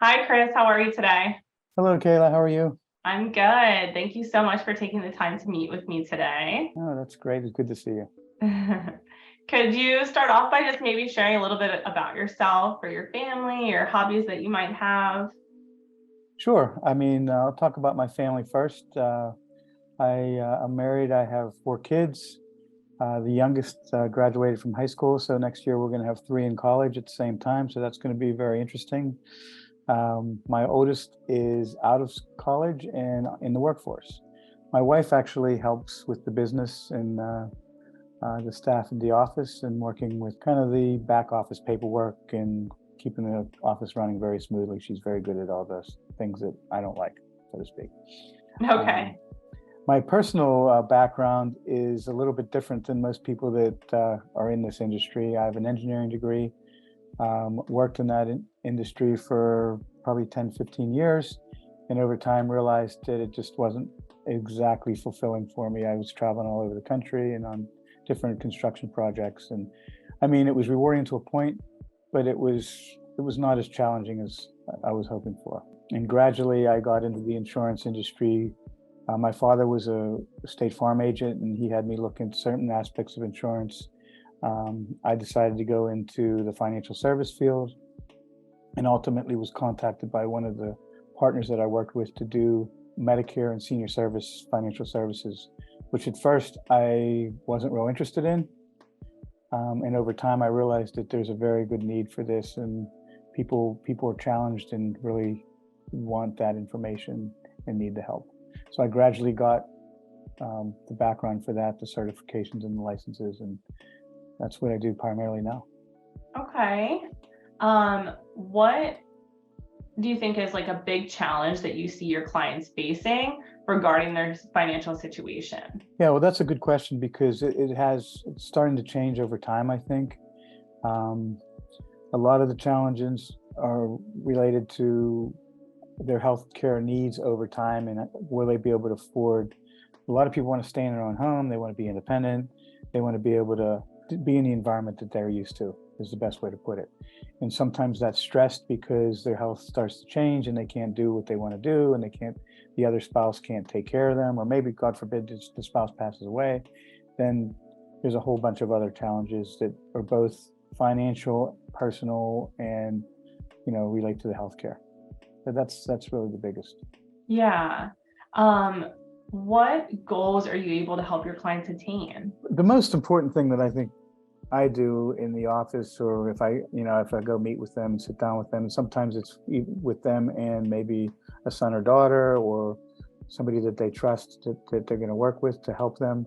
Hi, Chris. How are you today? Hello, Kayla. How are you? I'm good. Thank you so much for taking the time to meet with me today. Oh, that's great. It's good to see you. Could you start off by just maybe sharing a little bit about yourself or your family or hobbies that you might have? Sure. I'll talk about my family first. I'm married. I have four kids. The youngest graduated from high school, so next year we're going to have three in college at the same time. So that's going to be very interesting. My oldest is out of college and in the workforce. My wife actually helps with the business and the staff in the office and working with kind of the back office paperwork and keeping the office running very smoothly. She's very good at all those things that I don't like, so to speak. Um, Okay. my personal background is a little bit different than most people that are in this industry. I have an engineering degree, worked in that industry for probably 10, 15 years, and over time realized that it just wasn't exactly fulfilling for me. I was traveling all over the country and on different construction projects. And it was rewarding to a point, but it was not as challenging as I was hoping for. And gradually I got into the insurance industry. My father was a state farm agent, and he had me look into certain aspects of insurance. I decided to go into the financial service field and ultimately was contacted by one of the partners that I worked with to do Medicare and senior service financial services, which at first I wasn't real interested in. And over time, I realized that there's a very good need for this, and people are challenged and really want that information and need the help. So I gradually got the background for that, the certifications and the licenses, and that's what I do primarily now. Okay. What do you think is like a big challenge that you see your clients facing regarding their financial situation? Yeah, well, that's a good question because it's starting to change over time, I think. Um, a lot of the challenges are related to their healthcare needs over time and will they be able to afford. A lot of people want to stay in their own home. They want to be independent. They want to be able to be in the environment that they're used to, is the best way to put it. And sometimes that's stressed because their health starts to change and they can't do what they want to do, and the other spouse can't take care of them, or maybe, God forbid, the spouse passes away. Then there's a whole bunch of other challenges that are both financial, personal, and relate to the healthcare. But that's really the biggest. Yeah. What goals are you able to help your clients attain? The most important thing that I think I do in the office, or if I go meet with them and sit down with them, and sometimes it's with them and maybe a son or daughter or somebody that they trust that they're going to work with to help them.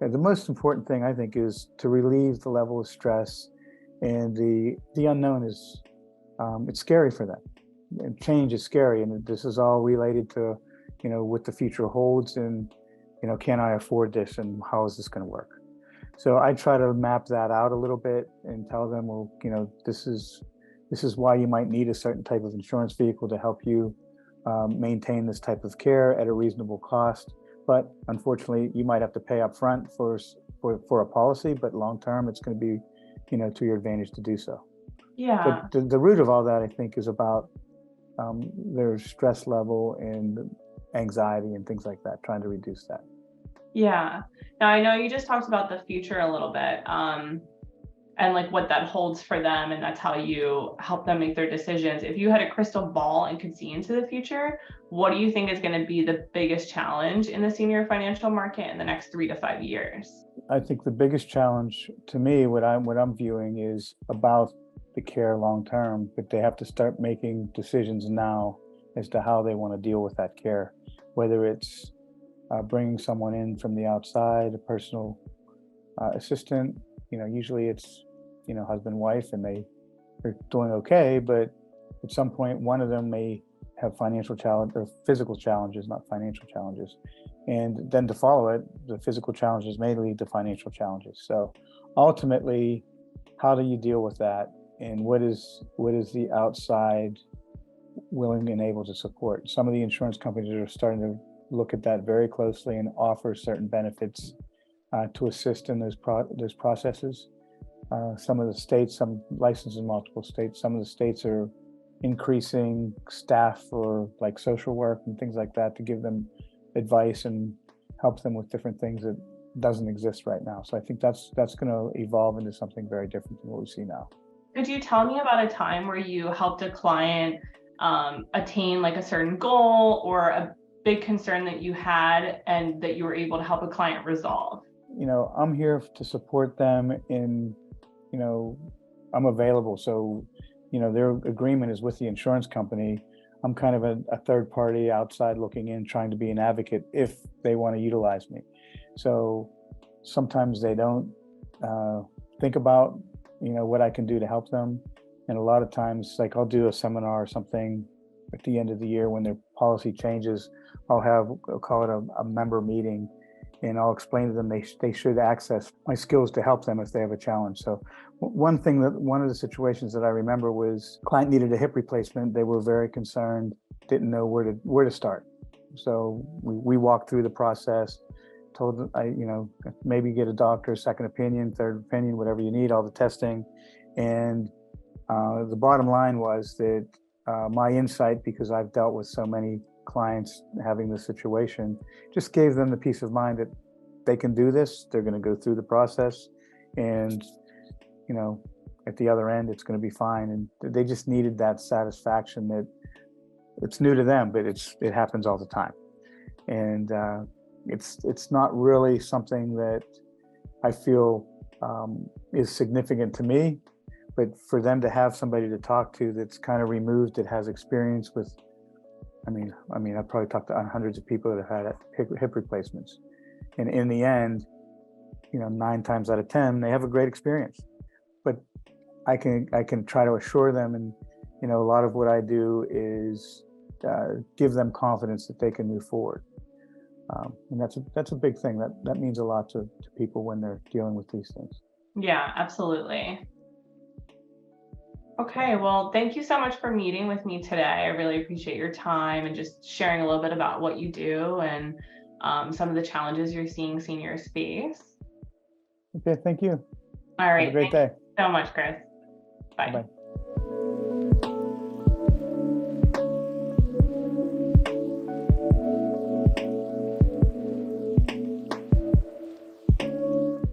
And the most important thing I think is to relieve the level of stress, and the unknown is it's scary for them. And change is scary, and this is all related to what the future holds, and can I afford this, and how is this going to work? So I try to map that out a little bit and tell them, well, this is why you might need a certain type of insurance vehicle to help you maintain this type of care at a reasonable cost. But unfortunately, you might have to pay up front for a policy, but long term, it's going to be, to your advantage to do so. Yeah. But the root of all that, I think, is about their stress level and anxiety and things like that, trying to reduce that. Yeah. Now I know you just talked about the future a little bit, and like what that holds for them, and that's how you help them make their decisions. If you had a crystal ball and could see into the future, what do you think is going to be the biggest challenge in the senior financial market in the next 3 to 5 years? I think the biggest challenge to me, what I'm viewing, is about the care long term, but they have to start making decisions now as to how they want to deal with that care, whether it's bringing someone in from the outside, a personal assistant. Usually it's husband, wife, and they're doing okay, but at some point one of them may have financial challenge or physical challenges, not financial challenges, and then to follow it, the physical challenges may lead to financial challenges. So ultimately, how do you deal with that, and what is the outside willing and able to support? Some of the insurance companies are starting to look at that very closely and offer certain benefits to assist in those processes. Some of the states, some licensed in multiple states, some of the states are increasing staff for like social work and things like that to give them advice and help them with different things that doesn't exist right now. So I think that's going to evolve into something very different than what we see now. Could you tell me about a time where you helped a client attain like a certain goal or a big concern that you had and that you were able to help a client resolve? I'm here to support them in, I'm available. So, their agreement is with the insurance company. I'm kind of a third party outside looking in, trying to be an advocate if they want to utilize me. So sometimes they don't think about, what I can do to help them. And a lot of times, like I'll do a seminar or something at the end of the year when their policy changes. I'll call it a member meeting, and I'll explain to them they should access my skills to help them if they have a challenge. So one of the situations that I remember was client needed a hip replacement. They were very concerned, didn't know where to start. So we walked through the process, told them, maybe get a doctor, second opinion, third opinion, whatever you need, all the testing. And the bottom line was that my insight, because I've dealt with so many clients having this situation, just gave them the peace of mind that they can do this. They're going to go through the process, and at the other end, it's going to be fine. And they just needed that satisfaction that it's new to them, but it happens all the time. And it's not really something that I feel is significant to me, but for them to have somebody to talk to that's kind of removed, that has experience with, I've probably talked to hundreds of people that have had hip replacements. And in the end, 9 times out of 10, they have a great experience. But I can try to assure them, and a lot of what I do is give them confidence that they can move forward. And that's a big thing. That means a lot to people when they're dealing with these things. Yeah, absolutely. Okay, well, thank you so much for meeting with me today. I really appreciate your time and just sharing a little bit about what you do and some of the challenges you're seeing seniors face. Okay, thank you. All right. Have a great day. So much, Chris. Bye. Bye-bye.